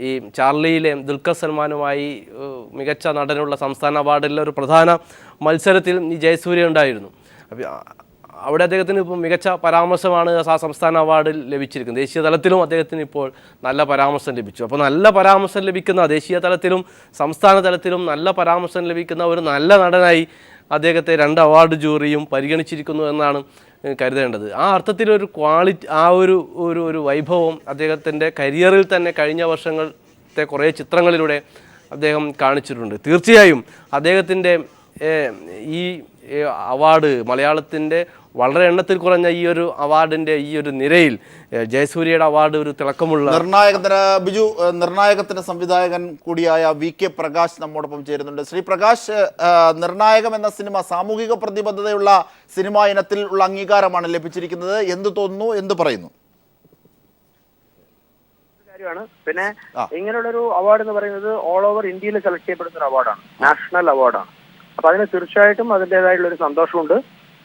ഈ ചാർലിയിലെ ദുൽഖർ സൽമാനുമായി മികച്ച നടനുള്ള സംസ്ഥാന അവാർഡിലെ ഒരു പ്രധാന മത്സരത്തിൽ ഈ ജയസൂര്യ ഉണ്ടായിരുന്നു. അവിടെ അദ്ദേഹത്തിന് ഇപ്പോൾ മികച്ച പരാമർശമാണ് ആ സംസ്ഥാന അവാർഡിൽ ലഭിച്ചിരിക്കുന്നത്. ദേശീയ തലത്തിലും അദ്ദേഹത്തിന് ഇപ്പോൾ നല്ല പരാമർശം ലഭിച്ചു. അപ്പോൾ നല്ല പരാമർശം ലഭിക്കുന്ന, ദേശീയ തലത്തിലും സംസ്ഥാന തലത്തിലും നല്ല പരാമർശം ലഭിക്കുന്ന ഒരു നല്ല നടനായി അദ്ദേഹത്തെ 2 അവാർഡ് ജൂറിയും പരിഗണിച്ചിരിക്കുന്നു എന്നാണ് കരുതേണ്ടത്. ആ അർത്ഥത്തിലൊരു ക്വാളിറ്റി, ആ ഒരു വൈഭവം അദ്ദേഹത്തിൻ്റെ കരിയറിൽ തന്നെ കഴിഞ്ഞ വർഷങ്ങളത്തെ കുറേ ചിത്രങ്ങളിലൂടെ അദ്ദേഹം കാണിച്ചിട്ടുണ്ട്. തീർച്ചയായും അദ്ദേഹത്തിൻ്റെ ഈ അവാർഡ്, മലയാളത്തിൻ്റെ വളരെ എണ്ണത്തിൽ കുറഞ്ഞ ഈ ഒരു അവാർഡിൻ്റെ ഈ ഒരു നിരയിൽ ജയസൂര്യയുടെ അവാർഡ് ഒരു തിളക്കമുള്ള നിർണായകത്തിന് സംവിധായകൻ കൂടിയായ VK പ്രകാശ് നമ്മോടൊപ്പം ചേരുന്നുണ്ട്. ശ്രീ പ്രകാശ്, നിർണായകം എന്ന സിനിമ സാമൂഹിക പ്രതിബദ്ധതയുള്ള സിനിമ ഇനത്തിൽ ഉള്ള അംഗീകാരമാണ് ലഭിച്ചിരിക്കുന്നത്. എന്ത് തോന്നുന്നു, എന്ത് പറയുന്നു? പിന്നെ ഇങ്ങനെയുള്ളൊരു അവാർഡ് എന്ന് പറയുന്നത് ഓൾ ഓവർ ഇന്ത്യയിൽ സെലക്ട് ചെയ്യപ്പെടുന്ന ഒരു അവാർഡാണ്, നാഷണൽ അവാർഡാണ്. അപ്പൊ അതിന് തീർച്ചയായിട്ടും അതിൻ്റെതായിട്ടുള്ള ഒരു സന്തോഷമുണ്ട്.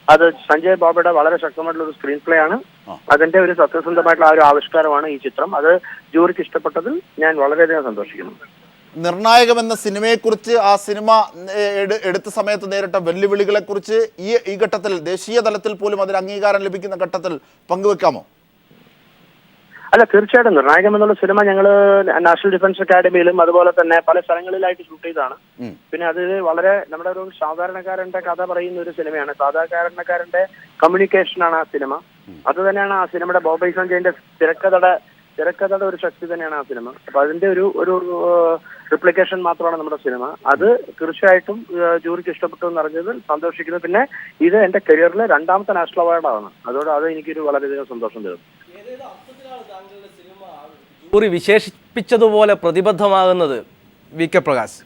അത് സഞ്ജയ് ബാബയുടെ വളരെ ശക്തമായിട്ടുള്ള ഒരു സ്ക്രീൻ പ്ലേ ആണ്. അതിന്റെ ഒരു സത്യസന്ധമായിട്ടുള്ള ആ ഒരു ആവിഷ്കാരമാണ് ഈ ചിത്രം. അത് ജൂറിക്ക് ഇഷ്ടപ്പെട്ടതിൽ ഞാൻ വളരെയധികം സന്തോഷിക്കുന്നു. നിർണായകം എന്ന സിനിമയെക്കുറിച്ച്, ആ സിനിമ എടുത്ത സമയത്ത് നേരിട്ട വെല്ലുവിളികളെ കുറിച്ച് ഈ ഘട്ടത്തിൽ, ദേശീയ തലത്തിൽ പോലും അതിന് അംഗീകാരം ലഭിക്കുന്ന ഘട്ടത്തിൽ പങ്കുവെക്കാമോ? അല്ല, തീർച്ചയായിട്ടും നിർണായകം എന്നുള്ള സിനിമ ഞങ്ങള് നാഷണൽ ഡിഫൻസ് അക്കാദമിയിലും അതുപോലെ തന്നെ പല സ്ഥലങ്ങളിലായിട്ട് ഷൂട്ട് ചെയ്തതാണ്. പിന്നെ അത് വളരെ നമ്മുടെ ഒരു സാധാരണക്കാരന്റെ കഥ പറയുന്ന ഒരു സിനിമയാണ്. സാധാരണക്കാരന്റെ കമ്മ്യൂണിക്കേഷനാണ് ആ സിനിമ. അത് തന്നെയാണ് ആ സിനിമയുടെ ബോബൈ സഞ്ജയന്റെ തിരക്കഥയുടെ ഒരു ശക്തി തന്നെയാണ് ആ സിനിമ. അപ്പൊ അതിന്റെ ഒരു റിപ്ലിക്കേഷൻ മാത്രമാണ് നമ്മുടെ സിനിമ. അത് തീർച്ചയായിട്ടും ജൂറിക്ക് ഇഷ്ടപ്പെട്ടു എന്ന് അറിഞ്ഞതിൽ സന്തോഷിക്കുന്നു. പിന്നെ ഇത് എന്റെ കരിയറിലെ 2ാമത്തെ നാഷണൽ അവാർഡാണ്. അതോടെ അത് എനിക്കൊരു വളരെയധികം സന്തോഷം തരുന്നു. ജൂറി വിശേഷിപ്പിച്ചതുപോലെ പ്രതിബദ്ധമാകുന്നത് VK പ്രകാശ്,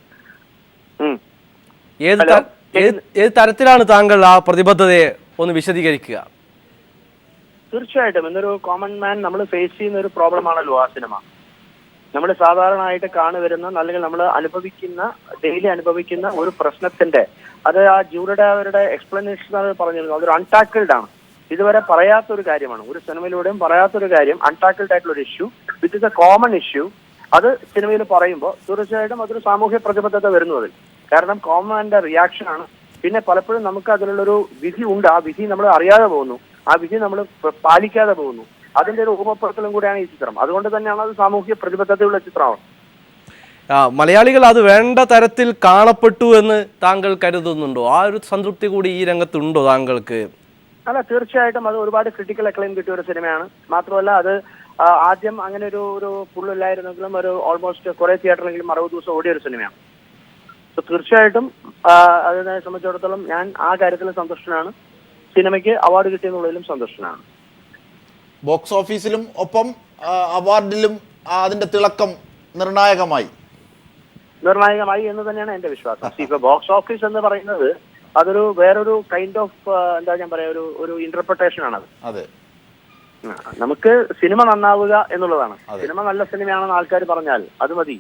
ഏത് തരത്തിലാണ് താങ്കൾ ആ പ്രതിബദ്ധതയെ ഒന്ന് വിശദീകരിക്കുക? തീർച്ചയായിട്ടും ഇന്നൊരു കോമൺ മാൻ നമ്മൾ ഫേസ് ചെയ്യുന്ന ഒരു പ്രോബ്ലം ആണല്ലോ ആ സിനിമ. നമ്മൾ സാധാരണയായിട്ട് കാണുവരുന്ന, അല്ലെങ്കിൽ നമ്മൾ ഡെയിലി അനുഭവിക്കുന്ന ഒരു പ്രശ്നത്തിന്റെ, അത് ആ ജൂറിയുടെ അവരുടെ എക്സ്പ്ലനേഷൻ അത് പറഞ്ഞിരുന്നു, അതൊരു അൺടാക്കിൾഡ് ആണ്. ഇതുവരെ പറയാത്തൊരു കാര്യമാണ്, ഒരു സിനിമയിലൂടെയും പറയാത്തൊരു കാര്യം, അൺടാക്കിൾഡ് ആയിട്ടുള്ള ഒരു issue, which is A common issue. അത് സിനിമയിൽ പറയുമ്പോൾ തീർച്ചയായിട്ടും അതൊരു സാമൂഹ്യ പ്രതിബദ്ധത വരുന്നു അതിൽ. കാരണം കോമന്റെ റിയാക്ഷൻ ആണ്. പിന്നെ പലപ്പോഴും നമുക്ക് അതിലുള്ളൊരു വിധി ഉണ്ട്, ആ വിധി നമ്മൾ അറിയാതെ പോകുന്നു, ആ വിധി നമ്മൾ പാലിക്കാതെ പോകുന്നു. അതിന്റെ ഒരു ഉപപ്പെടുത്തലും കൂടിയാണ് ഈ ചിത്രം. അതുകൊണ്ട് തന്നെയാണ് അത് സാമൂഹ്യ പ്രതിബദ്ധതയുള്ള ചിത്രമാണ്. മലയാളികൾ അത് വേണ്ട തരത്തിൽ കാണപ്പെട്ടു എന്ന് താങ്കൾ കരുതുന്നുണ്ടോ? ആ ഒരു സംതൃപ്തി കൂടി ഈ രംഗത്തുണ്ടോ താങ്കൾക്ക്? അല്ല, തീർച്ചയായിട്ടും അത് ഒരുപാട് ക്രിട്ടിക്കൽ അക്ലെയിം കിട്ടിയ ഒരു സിനിമയാണ്. മാത്രമല്ല അത് ആദ്യം അങ്ങനെ ഒരു പുള്ളില്ലായിരുന്നെങ്കിലും ഒരു ഓൾമോസ്റ്റ് കുറെ തിയേറ്ററിലെങ്കിലും 60 ദിവസം ഓടിയ ഒരു സിനിമയാണ്. സോ തീർച്ചയായിട്ടും അതിനെ സംബന്ധിച്ചിടത്തോളം ഞാൻ ആ കാര്യത്തിൽ സന്തുഷ്ടനാണ്. സിനിമയ്ക്ക് അവാർഡ് കിട്ടിയെന്നുള്ളതിലും സന്തുഷ്ടനാണ്. ബോക്സ് ഓഫീസിലും ഒപ്പം അവാർഡിലും അതിന്റെ തിളക്കം നിർണായകമായി എന്ന് തന്നെയാണ് എന്റെ വിശ്വാസം. ഇപ്പൊ ബോക്സ് ഓഫീസ് എന്ന് പറയുന്നത് അതൊരു വേറൊരു കൈൻഡ് ഓഫ് എന്താ ഞാൻ പറയാ, ഒരു ഇന്റർപ്രിട്ടേഷൻ ആണത്. അതെ, നമുക്ക് സിനിമ നന്നാവുക എന്നുള്ളതാണ്. സിനിമ നല്ല സിനിമയാണെന്ന് ആൾക്കാർ പറഞ്ഞാൽ അത് മതി.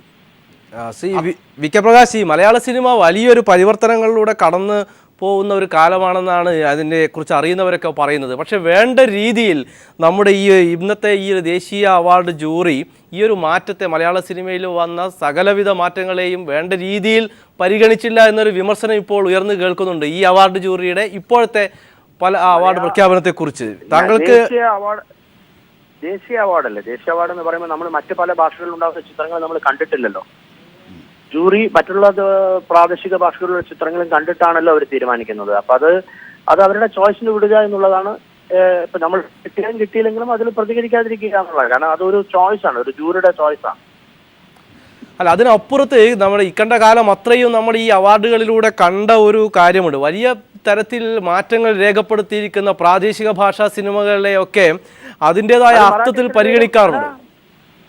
VK പ്രകാശ്, മലയാള സിനിമ വലിയൊരു പരിവർത്തനങ്ങളിലൂടെ കടന്ന് പോകുന്ന ഒരു കാലമാണെന്നാണ് അതിനെ കുറിച്ച് അറിയുന്നവരൊക്കെ പറയുന്നത്. പക്ഷെ വേണ്ട രീതിയിൽ നമ്മുടെ ഇന്നത്തെ ഈ ഒരു ദേശീയ അവാർഡ് ജൂറി ഈ ഒരു മാറ്റത്തെ, മലയാള സിനിമയിൽ വന്ന സകലവിധ മാറ്റങ്ങളെയും വേണ്ട രീതിയിൽ പരിഗണിച്ചില്ല എന്നൊരു വിമർശനം ഇപ്പോൾ ഉയർന്നു കേൾക്കുന്നുണ്ട് ഈ അവാർഡ് ജൂറിയുടെ ഇപ്പോഴത്തെ പല അവാർഡ് പ്രഖ്യാപനത്തെ കുറിച്ച്. താങ്കൾക്ക് ദേശീയ അവാർഡല്ലേ, ദേശീയ അവാർഡ് എന്ന് പറയുമ്പോൾ നമ്മൾ മറ്റു പല ഭാഷകളിൽ ഉണ്ടാകുന്ന ചിത്രങ്ങൾ നമ്മൾ കണ്ടിട്ടില്ലല്ലോ. ജൂറി മറ്റുള്ള പ്രാദേശിക ഭാഷകളിലുള്ള ചിത്രങ്ങളും കണ്ടിട്ടാണല്ലോ അവർ തീരുമാനിക്കുന്നത്. അപ്പൊ അത് അവരുടെ ചോയ്സിന് വിടുക എന്നുള്ളതാണ്. ഇപ്പൊ നമ്മൾ കിട്ടിയാലും കിട്ടിയില്ലെങ്കിലും അതിൽ പ്രതികരിക്കാതിരിക്കുക എന്നുള്ളത്, കാരണം അതൊരു ചോയ്സാണ്, ഒരു ജൂറിയുടെ ചോയ്സാണ്. അല്ല, അതിനപ്പുറത്ത് നമ്മൾ ഇക്കണ്ട കാലം അത്രയും നമ്മൾ ഈ അവാർഡുകളിലൂടെ കണ്ട ഒരു കാര്യമുണ്ട്. വലിയ തരത്തിൽ മാറ്റങ്ങൾ രേഖപ്പെടുത്തിയിരിക്കുന്ന പ്രാദേശിക ഭാഷാ സിനിമകളെയൊക്കെ അതിൻ്റെതായ അർത്ഥത്തിൽ പരിഗണിക്കാറുണ്ട്.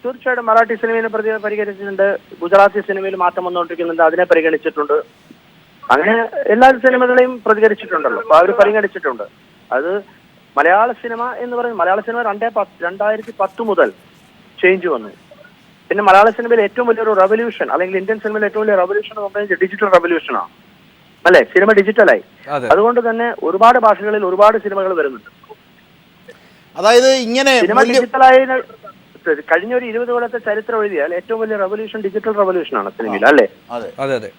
തീർച്ചയായിട്ടും മറാഠി സിനിമയെ പരിഗണിച്ചിട്ടുണ്ട്, ഗുജറാത്തി സിനിമയിൽ മാറ്റം വന്നുകൊണ്ടിരിക്കുന്നുണ്ട്, അതിനെ പരിഗണിച്ചിട്ടുണ്ട്. അങ്ങനെ എല്ലാ സിനിമകളെയും പ്രതികരിച്ചിട്ടുണ്ടല്ലോ, അപ്പൊ അവർ പരിഗണിച്ചിട്ടുണ്ട്. അത് മലയാള സിനിമ എന്ന് പറയുന്നത്, മലയാള സിനിമ 2010 മുതൽ ചേഞ്ച് വന്നു. പിന്നെ മലയാള സിനിമയിൽ ഏറ്റവും വലിയൊരു റവല്യൂഷൻ, അല്ലെങ്കിൽ ഇന്ത്യൻ സിനിമയിൽ ഏറ്റവും വലിയ റവല്യൂഷൻ എന്ന് പറയുന്നത് ഡിജിറ്റൽ റവല്യൂഷനാണ്, അല്ലെ? സിനിമ ഡിജിറ്റലായി. അതുകൊണ്ട് തന്നെ ഒരുപാട് ഭാഷകളിൽ ഒരുപാട് സിനിമകൾ വരുന്നുണ്ട്. അതായത് ഇങ്ങനെ സിനിമ ഡിജിറ്റലായി കഴിഞ്ഞ ഒരു 20 കൊല്ലത്തെ ചരിത്രം എഴുതിയാൽ ഏറ്റവും വലിയ റവല്യൂഷൻ ഡിജിറ്റൽ റവല്യൂഷനാണ് സിനിമയിൽ, അല്ലേ? അതെ.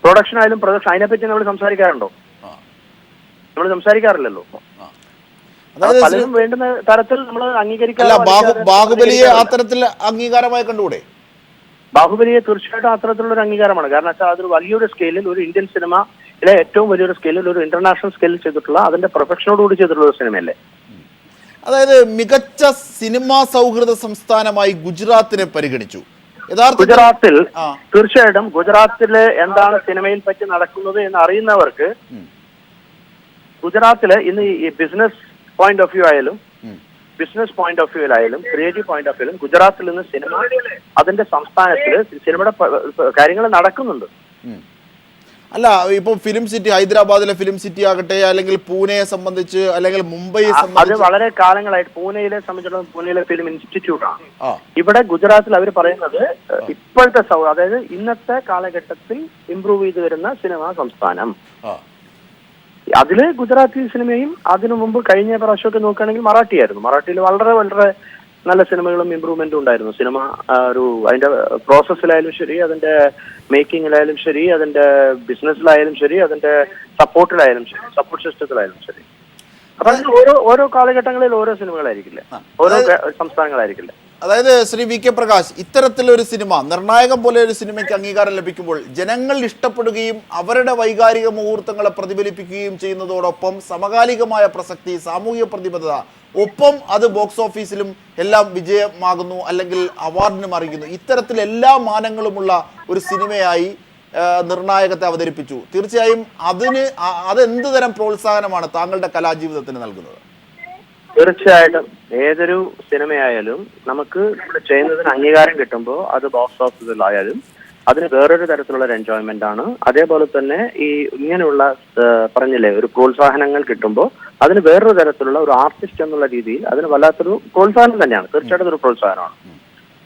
പ്രൊഡക്ഷൻ ആയാലും അതിനെപ്പറ്റി നമ്മൾ സംസാരിക്കാറുണ്ടോ? നമ്മൾ സംസാരിക്കാറില്ലല്ലോ. പലരും വേണ്ടുന്ന തരത്തിൽ നമ്മൾ അംഗീകരിക്കാറില്ല. ബാഹുബലിയെ അത്തരത്തിൽ അംഗീകാരമായി കണ്ടുകൂടെ? ബാഹുബലിയെ തീർച്ചയായിട്ടും അത്തരത്തിലുള്ള ഒരു അംഗീകാരമാണ്. കാരണം വെച്ചാൽ അതൊരു വലിയൊരു സ്കെയിലിൽ, ഒരു ഇന്ത്യൻ സിനിമയിലെ ഏറ്റവും വലിയൊരു സ്കെയിലിൽ, ഒരു ഇന്റർനാഷണൽ സ്കെയിലിൽ ചെയ്തിട്ടുള്ള, അതിന്റെ പ്രൊഫഷനോടുകൂടി ചെയ്തിട്ടുള്ള ഒരു സിനിമയല്ലേ. അതായത് മികച്ച സിനിമാ സൗഹൃദ സംസ്ഥാനമായി ഗുജറാത്തിനെ പരിഗണിച്ചു. ഗുജറാത്തിൽ തീർച്ചയായിട്ടും ഗുജറാത്തില് എന്താണ് സിനിമയിൽ പറ്റി നടക്കുന്നത് എന്ന് അറിയുന്നവർക്ക്, ഗുജറാത്തില് ഇന്ന് ഈ ബിസിനസ് പോയിന്റ് ഓഫ് വ്യൂ ആയാലും, ബിസിനസ് പോയിന്റ് ഓഫ് വ്യൂയിലായാലും, ക്രിയേറ്റീവ് പോയിന്റ് ഓഫ് വ്യൂയിലും ഗുജറാത്തിൽ നിന്ന് സിനിമ അതിന്റെ സംസ്ഥാനത്തില് സിനിമയുടെ കാര്യങ്ങൾ നടക്കുന്നുണ്ട്. അല്ല, ഇപ്പൊ ഫിലിം സിറ്റി, ഹൈദരാബാദിലെ ഫിലിം സിറ്റി ആകട്ടെ, അല്ലെങ്കിൽ പൂനെയെ സംബന്ധിച്ച്, അല്ലെങ്കിൽ മുംബൈയെ സംബന്ധിച്ച്, അത് വളരെ കാലങ്ങളായിട്ട് പൂനെയിലെ സംബന്ധിച്ചിടത്തോളം പൂനെയിലെ ഫിലിം ഇൻസ്റ്റിറ്റ്യൂട്ടാണ്. ഇവിടെ ഗുജറാത്തിൽ അവർ പറയുന്നത് ഇപ്പോഴത്തെ അതായത് ഇന്നത്തെ കാലഘട്ടത്തിൽ ഇംപ്രൂവ് ചെയ്തു വരുന്ന സിനിമാ സംസ്ഥാനം. അതില് ഗുജറാത്തി സിനിമയും അതിനു മുമ്പ് കഴിഞ്ഞ പ്രാവശ്യമൊക്കെ നോക്കുകയാണെങ്കിൽ മറാഠിയായിരുന്നു. മറാഠിയിൽ വളരെ വളരെ നല്ല സിനിമകളും ഇമ്പ്രൂവ്മെന്റും ഉണ്ടായിരുന്നു. സിനിമ ഒരു അതിന്റെ പ്രോസസ്സിലായാലും ശരി, അതിന്റെ മേക്കിങ്ങിലായാലും ശരി, അതിന്റെ ബിസിനസ്സിലായാലും ശരി, അതിന്റെ സപ്പോർട്ടിലായാലും ശരി, സപ്പോർട്ട് സിസ്റ്റത്തിലായാലും ശരി. അപ്പൊ അതിന് ഓരോ കാലഘട്ടങ്ങളിൽ ഓരോ സിനിമകളായിരിക്കില്ല, ഓരോ സംസ്ഥാനങ്ങളായിരിക്കില്ല. അതായത് ശ്രീ വി കെ പ്രകാശ്, ഇത്തരത്തിലൊരു സിനിമ, നിർണായകം പോലെ ഒരു സിനിമയ്ക്ക് അംഗീകാരം ലഭിക്കുമ്പോൾ ജനങ്ങൾ ഇഷ്ടപ്പെടുകയും അവരുടെ വൈകാരിക മുഹൂർത്തങ്ങളെ പ്രതിഫലിപ്പിക്കുകയും ചെയ്യുന്നതോടൊപ്പം സമകാലികമായ പ്രസക്തി, സാമൂഹിക പ്രതിബദ്ധത, ഒപ്പം അത് ബോക്സ് ഓഫീസിലും എല്ലാം വിജയമാകുന്നു, അല്ലെങ്കിൽ അവാർഡിനും അറിയിക്കുന്നു. ഇത്തരത്തിൽ എല്ലാ മാനങ്ങളുമുള്ള ഒരു സിനിമയായി നിർണായകത്തെ അവതരിപ്പിച്ചു. തീർച്ചയായും അതെന്ത് തരം പ്രോത്സാഹനമാണ് താങ്കളുടെ കലാജീവിതത്തിന് നൽകുന്നത്? തീർച്ചയായിട്ടും ഏതൊരു സിനിമയായാലും നമുക്ക് ഇവിടെ ചെയ്യുന്നതിന് അംഗീകാരം കിട്ടുമ്പോൾ അത് ബോക്സ് ഓഫീസിലായാലും അതിന് വേറൊരു തരത്തിലുള്ള ഒരു എൻജോയ്മെന്റ് ആണ്. അതേപോലെ തന്നെ ഈ ഇങ്ങനെയുള്ള പറഞ്ഞില്ലേ ഒരു പ്രോത്സാഹനങ്ങൾ കിട്ടുമ്പോൾ അതിന് വേറൊരു തരത്തിലുള്ള ഒരു ആർട്ടിസ്റ്റ് എന്നുള്ള രീതിയിൽ അതിന് വല്ലാത്തൊരു പ്രോത്സാഹനം തന്നെയാണ്. തീർച്ചയായിട്ടും ഒരു പ്രോത്സാഹനമാണ്.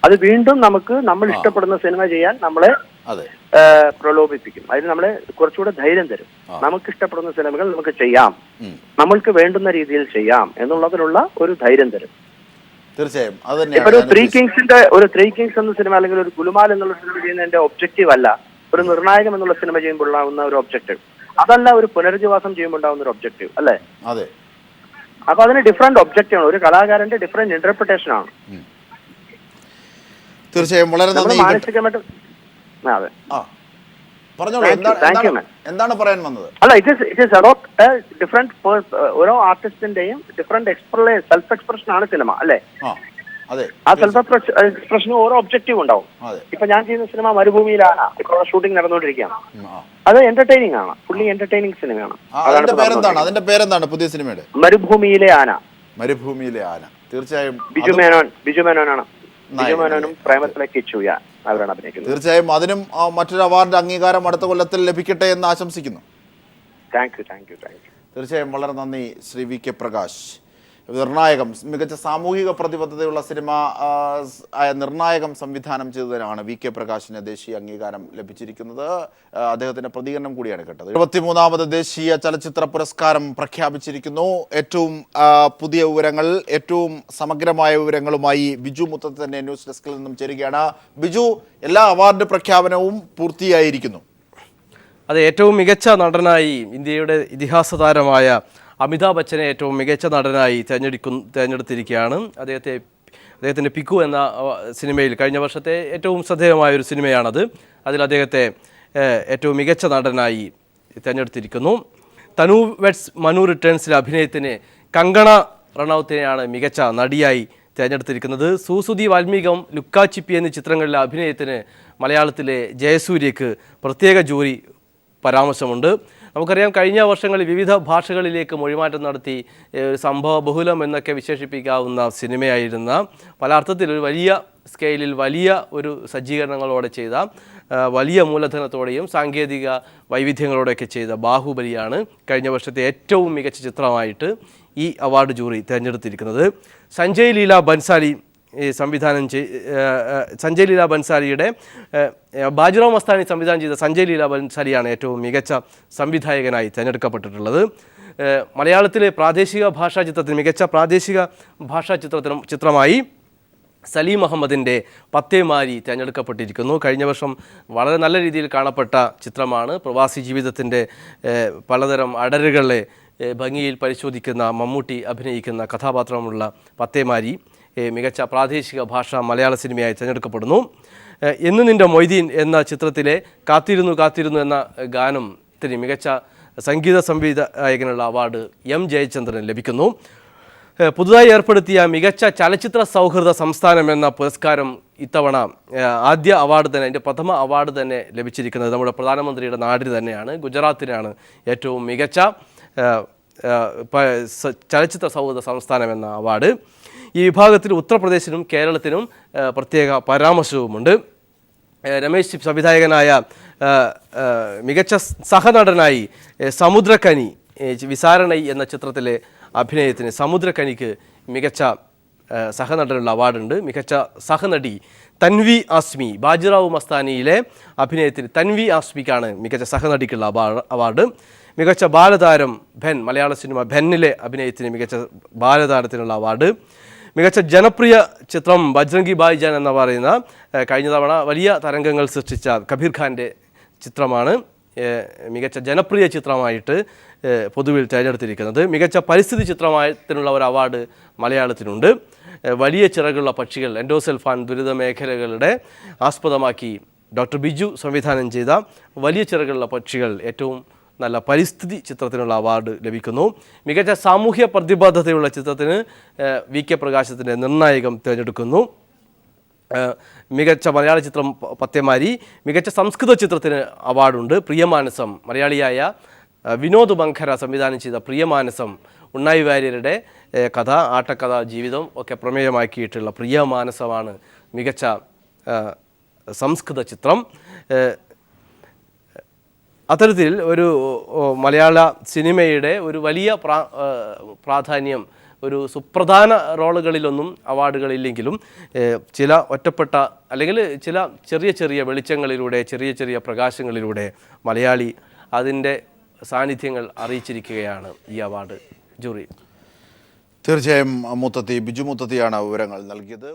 അത് വീണ്ടും നമ്മൾ ഇഷ്ടപ്പെടുന്ന സിനിമ ചെയ്യാൻ നമ്മളെ പ്രലോഭിപ്പിക്കും. അതിന് നമ്മളെ കുറച്ചുകൂടെ ധൈര്യം തരും. നമുക്ക് ഇഷ്ടപ്പെടുന്ന സിനിമകൾ നമുക്ക് ചെയ്യാം, നമ്മൾക്ക് വേണ്ടുന്ന രീതിയിൽ ചെയ്യാം എന്നുള്ളതിനുള്ള ഒരു ധൈര്യം തരും. തീർച്ചയായും ഇപ്പൊ ഒരു ത്രീ കിങ്സ് എന്ന സിനിമ, അല്ലെങ്കിൽ ഒരു ഗുലുമാൽ എന്നുള്ള സിനിമ ചെയ്യുന്നതിന്റെ ഒബ്ജക്റ്റീവ് അല്ല ഒരു നിർണായകം എന്നുള്ള സിനിമ ചെയ്യുമ്പോൾ ഉണ്ടാകുന്ന ഒരു ഒബ്ജക്റ്റീവ്, അതല്ല ഒരു പുനരുജ്ജീവാസം ചെയ്യുമ്പോൾ ഉണ്ടാകുന്ന ഒരു ഒബ്ജക്റ്റീവ്, അല്ലേ? അതെ. അപ്പൊ അതിന് ഡിഫറെന്റ് ഒബ്ജക്റ്റീവ് ആണ്, ഒരു കലാകാരന്റെ ഡിഫറെന്റ് ഇന്റർപ്രിട്ടേഷൻ ആണ്. തീർച്ചയായും വളരെ നന്ദി. മാനസികമായിട്ട് അതെ, പറഞ്ഞോളൂ, എന്താണ് പറയാൻ വന്നത്? അല്ല, ഇറ്റ് ഈസ് അബൌട്ട് ഡിഫറെന്റ് ഓരോ ആർട്ടിസ്റ്റിന്റെയും ഡിഫറെന്റ് സെൽഫ് എക്സ്പ്രഷൻ ആണ് സിനിമ, അല്ലേ? ആ സെൽഫ് എക്സ്പ്രഷന് ഓരോ ഒബ്ജക്റ്റീവ് ഉണ്ടാവും. ഇപ്പൊ ഞാൻ ചെയ്യുന്ന സിനിമ മരുഭൂമിയിലാണ്, ഇപ്പോൾ ഷൂട്ടിംഗ് നടന്നുകൊണ്ടിരിക്കുകയാണ്. അത് എന്റർടൈനിങ് ആണ്, ഫുള്ളി എന്റർടൈനിങ് സിനിമയാണ്. അതിന്റെ പേരെന്താണ് പുതിയ സിനിമയുടെ? മരുഭൂമിയിലെ ആന. മരുഭൂമിയിലെ ആന. തീർച്ചയായും ബിജു മേനോനാണ്. ബിജു മേനോനും പ്രേമത്തിലേക്ക് ചുയാൻ അവരാണ് അഭിനയിക്കുന്നത്. തീർച്ചയായും അതിനും മറ്റൊരു അവാർഡ് അംഗീകാരം അടുത്ത കൊല്ലത്തിൽ ലഭിക്കട്ടെ എന്ന് ആശംസിക്കുന്നു. Thank you. തീർച്ചയായും വളരെ നന്ദി ശ്രീ വി കെ പ്രകാശ്. നിർണായകം, മികച്ച സാമൂഹിക പ്രതിബദ്ധതയുള്ള സിനിമ ആയ നിർണായകം സംവിധാനം ചെയ്തതിനാണ് വി കെ പ്രകാശിന് ദേശീയ അംഗീകാരം ലഭിച്ചിരിക്കുന്നത്. അദ്ദേഹത്തിൻ്റെ പ്രതികരണം കൂടിയാണ് കേട്ടത്. 73ാമത് ദേശീയ ചലച്ചിത്ര പുരസ്കാരം പ്രഖ്യാപിച്ചിരിക്കുന്നു. ഏറ്റവും പുതിയ വിവരങ്ങൾ, ഏറ്റവും സമഗ്രമായ വിവരങ്ങളുമായി ബിജു മുത്തത്ത് തന്നെ ന്യൂസ് ഡെസ്കിൽ നിന്നും ചേരുകയാണ്. ബിജു, എല്ലാ അവാർഡ് പ്രഖ്യാപനവും പൂർത്തിയായിരിക്കുന്നു. അത് ഏറ്റവും മികച്ച നടനായി ഇന്ത്യയുടെ ഇതിഹാസ താരമായ അമിതാഭ് ബച്ചനെ ഏറ്റവും മികച്ച നടനായി തിരഞ്ഞെടുത്തിരിക്കുകയാണ്. അദ്ദേഹത്തെ അദ്ദേഹത്തിൻ്റെ പിക്കു എന്ന സിനിമയിൽ കഴിഞ്ഞ വർഷത്തെ ഏറ്റവും ശ്രദ്ധേയമായ ഒരു സിനിമയാണത്. അതിൽ അദ്ദേഹത്തെ ഏറ്റവും മികച്ച നടനായി തിരഞ്ഞെടുത്തിരിക്കുന്നു. തനു വെഡ്സ് മനു റിട്ടേൺസിലെ അഭിനയത്തിന് കങ്കണ റണൌത്തിനെയാണ് മികച്ച നടിയായി തിരഞ്ഞെടുത്തിരിക്കുന്നത്. സൂസുതി വാൽമീകം, ലുക്കാച്ചിപ്പി എന്നീ ചിത്രങ്ങളിലെ അഭിനയത്തിന് മലയാളത്തിലെ ജയസൂര്യക്ക് പ്രത്യേക ജൂറി പരാമർശമുണ്ട്. നമുക്കറിയാം, കഴിഞ്ഞ വർഷങ്ങളിൽ വിവിധ ഭാഷകളിലേക്ക് മൊഴിമാറ്റം നടത്തി ഒരു സംഭവ ബഹുലം എന്നൊക്കെ വിശേഷിപ്പിക്കാവുന്ന സിനിമയായിരുന്ന, പല അർത്ഥത്തിൽ ഒരു വലിയ സ്കെയിലിൽ വലിയ ഒരു സജ്ജീകരണങ്ങളോടെ ചെയ്ത, വലിയ മൂലധനത്തോടെയും സാങ്കേതിക വൈവിധ്യങ്ങളോടെയൊക്കെ ചെയ്ത ബാഹുബലിയാണ് കഴിഞ്ഞ വർഷത്തെ ഏറ്റവും മികച്ച ചിത്രമായിട്ട് ഈ അവാർഡ് ജൂറി തിരഞ്ഞെടുത്തിരിക്കുന്നത്. സഞ്ജയ് ലീല ബൻസാലി സഞ്ജയ് ലീല ബൻസാലിയുടെ ബാജിറാവ് മസ്താനി സംവിധാനം ചെയ്ത സഞ്ജയ് ലീല ബൻസാലിയാണ് ഏറ്റവും മികച്ച സംവിധായകനായി തിരഞ്ഞെടുക്കപ്പെട്ടിട്ടുള്ളത്. മലയാളത്തിലെ പ്രാദേശിക ഭാഷാ ചിത്രത്തിന് മികച്ച പ്രാദേശിക ഭാഷാ ചിത്രമായി സലീം അഹമ്മദിൻ്റെ പത്തേമാരി തിരഞ്ഞെടുക്കപ്പെട്ടിരിക്കുന്നു. കഴിഞ്ഞ വർഷം വളരെ നല്ല രീതിയിൽ കാണപ്പെട്ട ചിത്രമാണ്. പ്രവാസി ജീവിതത്തിൻ്റെ പലതരം അടരുകളെ ഭംഗിയിൽ പരിശോധിക്കുന്ന മമ്മൂട്ടി അഭിനയിക്കുന്ന കഥാപാത്രമുള്ള പത്തേമാരി മികച്ച പ്രാദേശിക ഭാഷ മലയാള സിനിമയായി തിരഞ്ഞെടുക്കപ്പെടുന്നു. എന്ന് നിൻ്റെ മൊയ്തീൻ എന്ന ചിത്രത്തിലെ കാത്തിരുന്നു എന്ന ഗാനത്തിന് മികച്ച സംഗീത സംവിധായകനുള്ള അവാർഡ് എം ജയചന്ദ്രന് ലഭിക്കുന്നു. പുതുതായി ഏർപ്പെടുത്തിയ മികച്ച ചലച്ചിത്ര സൗഹൃദ സംസ്ഥാനം എന്ന പുരസ്കാരം ഇത്തവണ ആദ്യ അവാർഡ് തന്നെ, അതിൻ്റെ പ്രഥമ അവാർഡ് തന്നെ ലഭിച്ചിരിക്കുന്നത് നമ്മുടെ പ്രധാനമന്ത്രിയുടെ നാടിന് തന്നെയാണ്. ഗുജറാത്തിനാണ് ഏറ്റവും മികച്ച ചലച്ചിത്ര സൗഹൃദ സംസ്ഥാനം എന്ന അവാർഡ്. ഈ വിഭാഗത്തിൽ ഉത്തർപ്രദേശിനും കേരളത്തിനും പ്രത്യേക പരാമർശവുമുണ്ട്. രമേശ് സംവിധായകനായ മികച്ച സഹനടനായി സമുദ്രകനി വിസാരണൈ എന്ന ചിത്രത്തിലെ അഭിനയത്തിന് സമുദ്രകനിക്ക് മികച്ച സഹനടനുള്ള അവാർഡുണ്ട്. മികച്ച സഹനടി തൻവി ആസ്മി, ബാജിറാവു മസ്താനിയിലെ അഭിനയത്തിന് തൻവി ആസ്മിക്കാണ് മികച്ച സഹനടിക്കുള്ള അവാർഡ്. മികച്ച ബാലതാരം ഭെൻ, മലയാള സിനിമ ഭെന്നിലെ അഭിനയത്തിന് മികച്ച ബാലതാരത്തിനുള്ള അവാർഡ്. മികച്ച ജനപ്രിയ ചിത്രം ബജ്രംഗി ഭായ്ജാൻ എന്ന് പറയുന്ന കഴിഞ്ഞ തവണ വലിയ തരംഗങ്ങൾ സൃഷ്ടിച്ച കബീർ ഖാൻ്റെ ചിത്രമാണ് മികച്ച ജനപ്രിയ ചിത്രമായിട്ട് പൊതുവിൽ തിരഞ്ഞെടുത്തിരിക്കുന്നത്. മികച്ച പരിസ്ഥിതി ചിത്രത്തിനുള്ള ഒരു അവാർഡ് മലയാളത്തിനുണ്ട്. വലിയ ചിറകുള്ള പക്ഷികൾ, എൻഡോസൾഫാൻ ദുരിത മേഖലകളുടെ ആസ്പദമാക്കി ഡോക്ടർ ബിജു സംവിധാനം ചെയ്ത വലിയ ചിറകുള്ള പക്ഷികൾ ഏറ്റവും നല്ല പരിസ്ഥിതി ചിത്രത്തിനുള്ള അവാർഡ് ലഭിക്കുന്നു. മികച്ച സാമൂഹ്യ പ്രതിബദ്ധതയുള്ള ചിത്രത്തിന് വി കെ പ്രകാശത്തിൻ്റെ നിർണായകം തിരഞ്ഞെടുക്കുന്നു. മികച്ച മലയാള ചിത്രം പത്തേമാരി. മികച്ച സംസ്കൃത ചിത്രത്തിന് അവാർഡുണ്ട്. പ്രിയമാനസം, മലയാളിയായ വിനോദ് ബംഖര സംവിധാനം ചെയ്ത പ്രിയമാനസം, ഉണ്ണായി വാര്യരുടെ കഥ, ആട്ടക്കഥ, ജീവിതം ഒക്കെ പ്രമേയമാക്കിയിട്ടുള്ള പ്രിയമാനസമാണ് മികച്ച സംസ്കൃത ചിത്രം. അത്തരത്തിൽ ഒരു മലയാള സിനിമയുടെ ഒരു വലിയ പ്രാധാന്യം, ഒരു സുപ്രധാന റോളുകളിലൊന്നും അവാർഡുകളില്ലെങ്കിലും ചില ഒറ്റപ്പെട്ട അല്ലെങ്കിൽ ചില ചെറിയ ചെറിയ വെളിച്ചങ്ങളിലൂടെ, ചെറിയ ചെറിയ പ്രകാശങ്ങളിലൂടെ മലയാളി അതിൻ്റെ സാന്നിധ്യങ്ങൾ അറിയിച്ചിരിക്കുകയാണ് ഈ അവാർഡ് ജൂറി. തീർച്ചയായും ബിജു മുത്തത്തിയാണ് വിവരങ്ങൾ നൽകിയത്.